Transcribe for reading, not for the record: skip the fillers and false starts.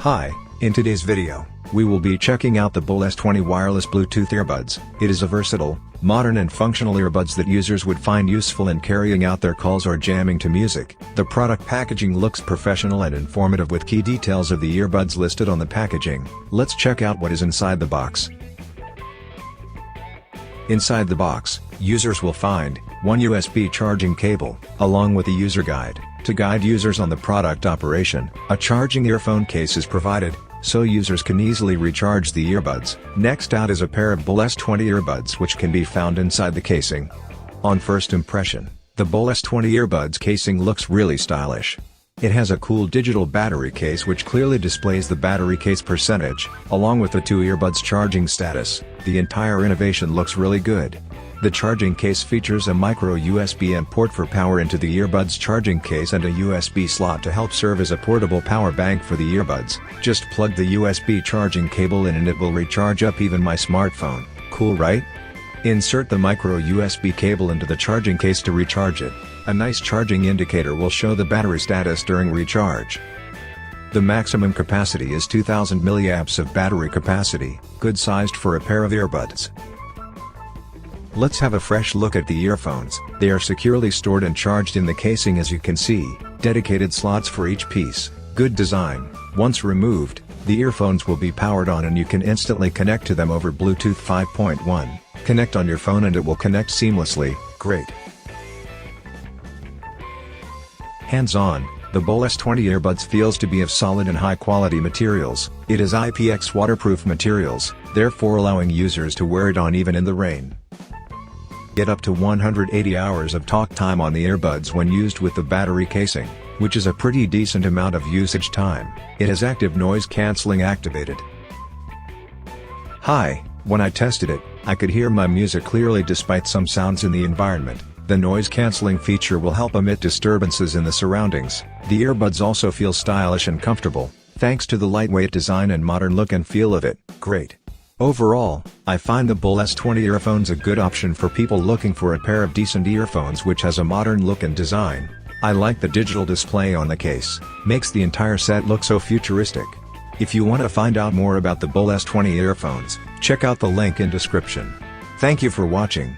Hi, in today's video, we will be checking out the BOLN S20 wireless Bluetooth earbuds. It is a versatile, modern and functional earbuds that users would find useful in carrying out their calls or jamming to music. The product packaging looks professional and informative with key details of the earbuds listed on the packaging. Let's check out what is inside the box. Inside the box, users will find one USB charging cable, along with a user guide. To guide users on the product operation, a charging earphone case is provided, so users can easily recharge the earbuds. Next out is a pair of BOLN S20 earbuds which can be found inside the casing. On first impression, the BOLN S20 earbuds casing looks really stylish. It has a cool digital battery case which clearly displays the battery case percentage, along with the two earbuds charging status. The entire innovation looks really good. The charging case features a micro USB port for power into the earbuds charging case and a USB slot to help serve as a portable power bank for the earbuds. Just plug the USB charging cable in and it will recharge up even my smartphone. Cool, right? Insert the micro USB cable into the charging case to recharge it. A nice charging indicator will show the battery status during recharge. The maximum capacity is 2000 mAh of battery capacity, good sized for a pair of earbuds. Let's have a fresh look at the earphones. They are securely stored and charged in the casing, as you can see, dedicated slots for each piece. Good design. Once removed, the earphones will be powered on and you can instantly connect to them over Bluetooth 5.1. Connect on your phone and it will connect seamlessly. Great. Hands-on, the BOLN S20 earbuds feels to be of solid and high-quality materials. It is IPX waterproof materials, therefore allowing users to wear it on even in the rain. Get up to 180 hours of talk time on the earbuds when used with the battery casing, which is a pretty decent amount of usage time. It has active noise cancelling activated. Hi, when I tested it, I could hear my music clearly despite some sounds in the environment. The noise cancelling feature will help omit disturbances in the surroundings. The earbuds also feel stylish and comfortable, thanks to the lightweight design and modern look and feel of it. Great. Overall, I find the BOLN S20 earphones a good option for people looking for a pair of decent earphones which has a modern look and design. I like the digital display on the case, makes the entire set look so futuristic. If you want to find out more about the BOLN S20 earphones, check out the link in description. Thank you for watching.